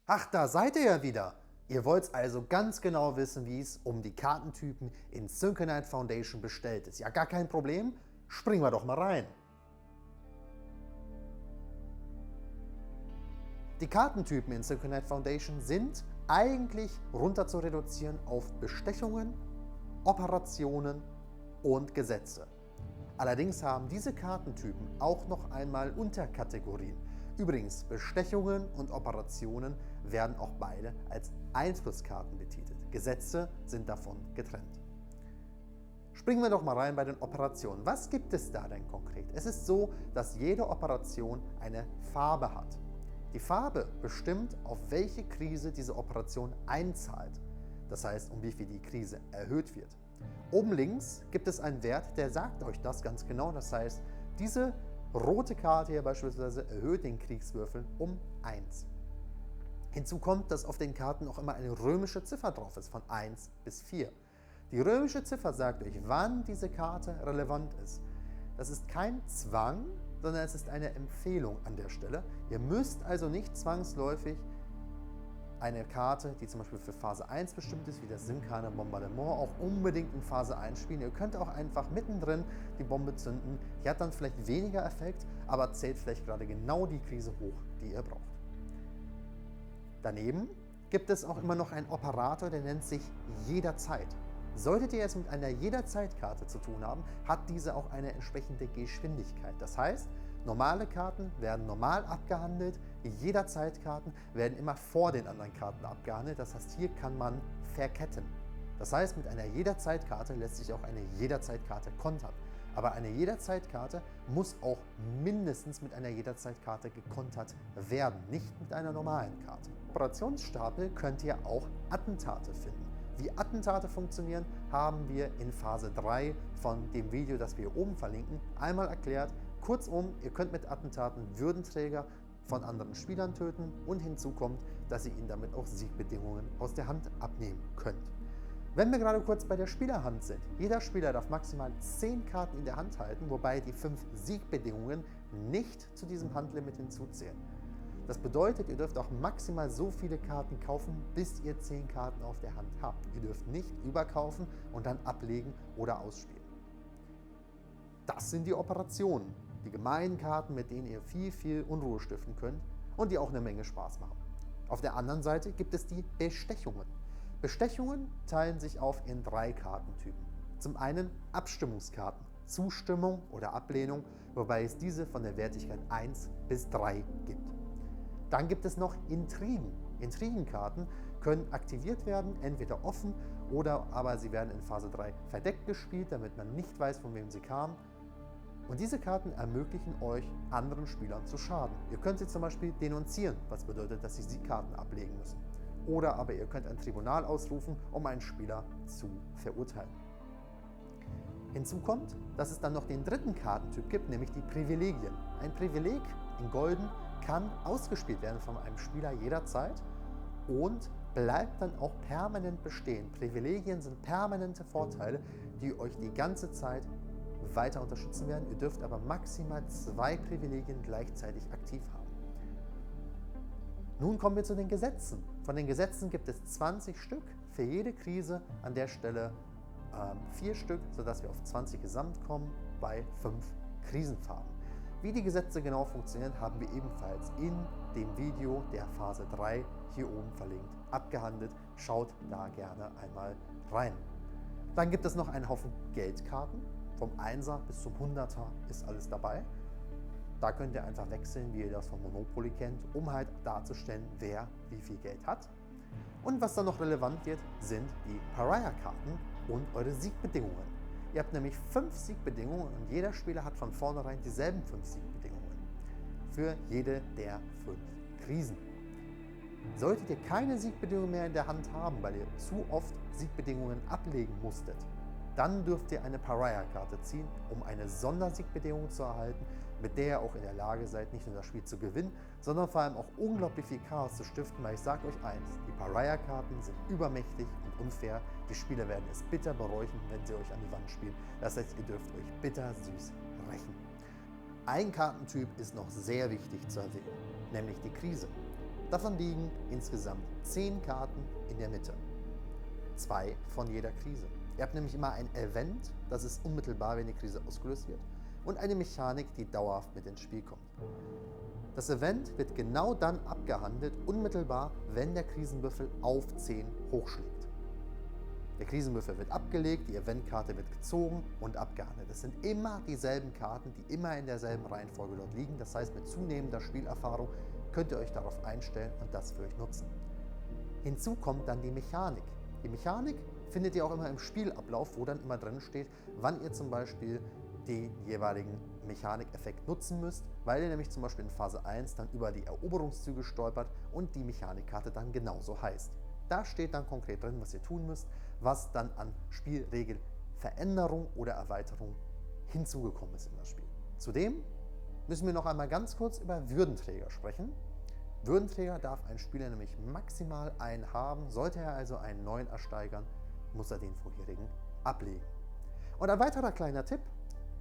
Ach, da seid ihr ja wieder! Ihr wollt also ganz genau wissen, wie es um die Kartentypen in Synchronite Foundation bestellt ist. Ja, gar kein Problem, springen wir doch mal rein. Die Kartentypen in Synchronite Foundation sind eigentlich runter zu reduzieren auf Bestechungen, Operationen und Gesetze. Allerdings haben diese Kartentypen auch noch einmal Unterkategorien. Übrigens, Bestechungen und Operationen werden auch beide als Einflusskarten betitelt. Gesetze sind davon getrennt. Springen wir doch mal rein bei den Operationen. Was gibt es da denn konkret? Es ist so, dass jede Operation eine Farbe hat. Die Farbe bestimmt, auf welche Krise diese Operation einzahlt. Das heißt, um wie viel die Krise erhöht wird. Oben links gibt es einen Wert, der sagt euch das ganz genau. Das heißt, diese rote Karte hier beispielsweise erhöht den Kriegswürfel um 1. Hinzu kommt, dass auf den Karten auch immer eine römische Ziffer drauf ist, von 1 bis 4. Die römische Ziffer sagt euch, wann diese Karte relevant ist. Das ist kein Zwang, sondern es ist eine Empfehlung an der Stelle. Ihr müsst also nicht zwangsläufig eine Karte, die zum Beispiel für Phase 1 bestimmt ist, wie das Syncane Bombardement, auch unbedingt in Phase 1 spielen. Ihr könnt auch einfach mittendrin die Bombe zünden. Die hat dann vielleicht weniger Effekt, aber zählt vielleicht gerade genau die Krise hoch, die ihr braucht. Daneben gibt es auch immer noch einen Operator, der nennt sich Jederzeit. Solltet ihr es mit einer Jederzeitkarte zu tun haben, hat diese auch eine entsprechende Geschwindigkeit. Das heißt, normale Karten werden normal abgehandelt, Jederzeitkarten werden immer vor den anderen Karten abgehandelt. Das heißt, hier kann man verketten. Das heißt, mit einer Jederzeitkarte lässt sich auch eine Jederzeitkarte kontern. Aber eine Jederzeitkarte muss auch mindestens mit einer Jederzeitkarte gekontert werden, nicht mit einer normalen Karte. Im Operationsstapel könnt ihr auch Attentate finden. Wie Attentate funktionieren, haben wir in Phase 3 von dem Video, das wir hier oben verlinken, einmal erklärt. Kurzum, ihr könnt mit Attentaten Würdenträger von anderen Spielern töten und hinzu kommt, dass ihr ihnen damit auch Siegbedingungen aus der Hand abnehmen könnt. Wenn wir gerade kurz bei der Spielerhand sind, jeder Spieler darf maximal 10 Karten in der Hand halten, wobei die 5 Siegbedingungen nicht zu diesem Handlimit hinzuzählen. Das bedeutet, ihr dürft auch maximal so viele Karten kaufen, bis ihr 10 Karten auf der Hand habt. Ihr dürft nicht überkaufen und dann ablegen oder ausspielen. Das sind die Operationen, die gemeinen Karten, mit denen ihr viel Unruhe stiften könnt und die auch eine Menge Spaß machen. Auf der anderen Seite gibt es die Bestechungen. Bestechungen teilen sich auf in 3 Kartentypen. Zum einen Abstimmungskarten, Zustimmung oder Ablehnung, wobei es diese von der Wertigkeit 1 bis 3 gibt. Dann gibt es noch Intrigen. Intrigenkarten können aktiviert werden, entweder offen oder aber sie werden in Phase 3 verdeckt gespielt, damit man nicht weiß, von wem sie kamen. Und diese Karten ermöglichen euch, anderen Spielern zu schaden. Ihr könnt sie zum Beispiel denunzieren, was bedeutet, dass sie Siegkarten ablegen müssen. Oder aber ihr könnt ein Tribunal ausrufen, um einen Spieler zu verurteilen. Hinzu kommt, dass es dann noch den dritten Kartentyp gibt, nämlich die Privilegien. Ein Privileg in Golden kann ausgespielt werden von einem Spieler jederzeit und bleibt dann auch permanent bestehen. Privilegien sind permanente Vorteile, die euch die ganze Zeit weiter unterstützen werden. Ihr dürft aber maximal 2 Privilegien gleichzeitig aktiv haben. Nun kommen wir zu den Gesetzen. Von den Gesetzen gibt es 20 Stück, für jede Krise an der Stelle 4 Stück, sodass wir auf 20 gesamt kommen bei 5 Krisenfarben. Wie die Gesetze genau funktionieren, haben wir ebenfalls in dem Video der Phase 3 hier oben verlinkt, abgehandelt. Schaut da gerne einmal rein. Dann gibt es noch einen Haufen Geldkarten. Vom 1er bis zum 100er ist alles dabei. Da könnt ihr einfach wechseln, wie ihr das von Monopoly kennt, um halt darzustellen, wer wie viel Geld hat. Und was dann noch relevant wird, sind die Pariah-Karten und eure Siegbedingungen. Ihr habt nämlich 5 Siegbedingungen und jeder Spieler hat von vornherein dieselben 5 Siegbedingungen für jede der 5 Krisen. Solltet ihr keine Siegbedingungen mehr in der Hand haben, weil ihr zu oft Siegbedingungen ablegen musstet, dann dürft ihr eine Pariah-Karte ziehen, um eine Sondersiegbedingung zu erhalten, mit der ihr auch in der Lage seid, nicht nur das Spiel zu gewinnen, sondern vor allem auch unglaublich viel Chaos zu stiften, weil ich sage euch eins, die Pariah-Karten sind übermächtig und unfair. Die Spieler werden es bitter bereuen, wenn sie euch an die Wand spielen. Das heißt, ihr dürft euch bittersüß rächen. Ein Kartentyp ist noch sehr wichtig zu erwähnen, nämlich die Krise. Davon liegen insgesamt 10 Karten in der Mitte. 2 von jeder Krise. Ihr habt nämlich immer ein Event, das ist unmittelbar, wenn die Krise ausgelöst wird, und eine Mechanik, die dauerhaft mit ins Spiel kommt. Das Event wird genau dann abgehandelt, unmittelbar, wenn der Krisenwürfel auf 10 hochschlägt. Der Krisenwürfel wird abgelegt, die Eventkarte wird gezogen und abgehandelt. Es sind immer dieselben Karten, die immer in derselben Reihenfolge dort liegen. Das heißt, mit zunehmender Spielerfahrung könnt ihr euch darauf einstellen und das für euch nutzen. Hinzu kommt dann die Mechanik. Die Mechanik findet ihr auch immer im Spielablauf, wo dann immer drin steht, wann ihr zum Beispiel den jeweiligen Mechanikeffekt nutzen müsst, weil ihr nämlich zum Beispiel in Phase 1 dann über die Eroberungszüge stolpert und die Mechanikkarte dann genauso heißt. Da steht dann konkret drin, was ihr tun müsst, was dann an Spielregelveränderung oder Erweiterung hinzugekommen ist in das Spiel. Zudem müssen wir noch einmal ganz kurz über Würdenträger sprechen. Würdenträger darf ein Spieler nämlich maximal einen haben. Sollte er also einen neuen ersteigern, muss er den vorherigen ablegen. Und ein weiterer kleiner Tipp: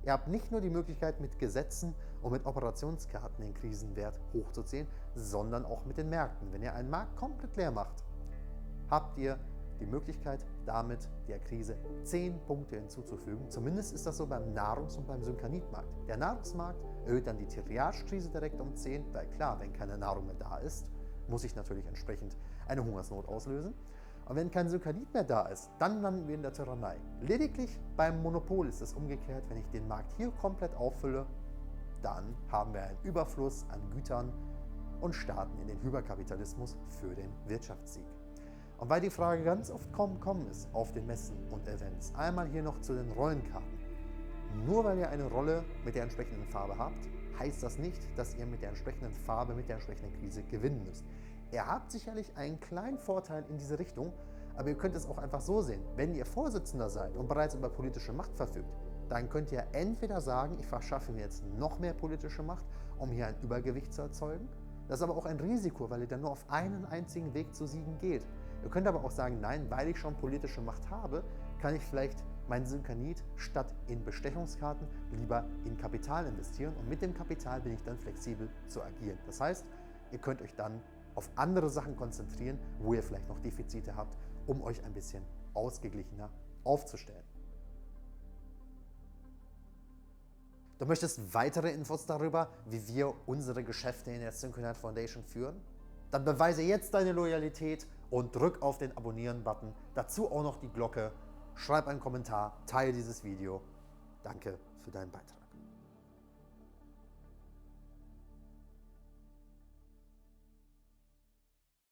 Ihr habt nicht nur die Möglichkeit, mit Gesetzen und mit Operationskarten den Krisenwert hochzuziehen, sondern auch mit den Märkten. Wenn ihr einen Markt komplett leer macht, habt ihr die Möglichkeit, damit der Krise 10 Punkte hinzuzufügen. Zumindest ist das so beim Nahrungs- und beim Synkanitmarkt. Der Nahrungsmarkt erhöht dann die Triage-Krise direkt um 10, weil klar, wenn keine Nahrung mehr da ist, muss ich natürlich entsprechend eine Hungersnot auslösen. Und wenn kein Synkanit mehr da ist, dann landen wir in der Tyrannei. Lediglich beim Monopol ist es umgekehrt. Wenn ich den Markt hier komplett auffülle, dann haben wir einen Überfluss an Gütern und starten in den Hyperkapitalismus für den Wirtschaftssieg. Und weil die Frage ganz oft kommen ist auf den Messen und Events, einmal hier noch zu den Rollenkarten. Nur weil ihr eine Rolle mit der entsprechenden Farbe habt, heißt das nicht, dass ihr mit der entsprechenden Farbe, mit der entsprechenden Krise gewinnen müsst. Ihr habt sicherlich einen kleinen Vorteil in diese Richtung, aber ihr könnt es auch einfach so sehen. Wenn ihr Vorsitzender seid und bereits über politische Macht verfügt, dann könnt ihr entweder sagen, ich verschaffe mir jetzt noch mehr politische Macht, um hier ein Übergewicht zu erzeugen. Das ist aber auch ein Risiko, weil ihr dann nur auf einen einzigen Weg zu siegen geht. Ihr könnt aber auch sagen, nein, weil ich schon politische Macht habe, kann ich vielleicht mein Synkanit statt in Bestechungskarten lieber in Kapital investieren und mit dem Kapital bin ich dann flexibel zu agieren. Das heißt, ihr könnt euch dann auf andere Sachen konzentrieren, wo ihr vielleicht noch Defizite habt, um euch ein bisschen ausgeglichener aufzustellen. Du möchtest weitere Infos darüber, wie wir unsere Geschäfte in der Synchronite Foundation führen? Dann beweise jetzt deine Loyalität und drück auf den Abonnieren-Button. Dazu auch noch die Glocke. Schreib einen Kommentar, teile dieses Video. Danke für deinen Beitrag.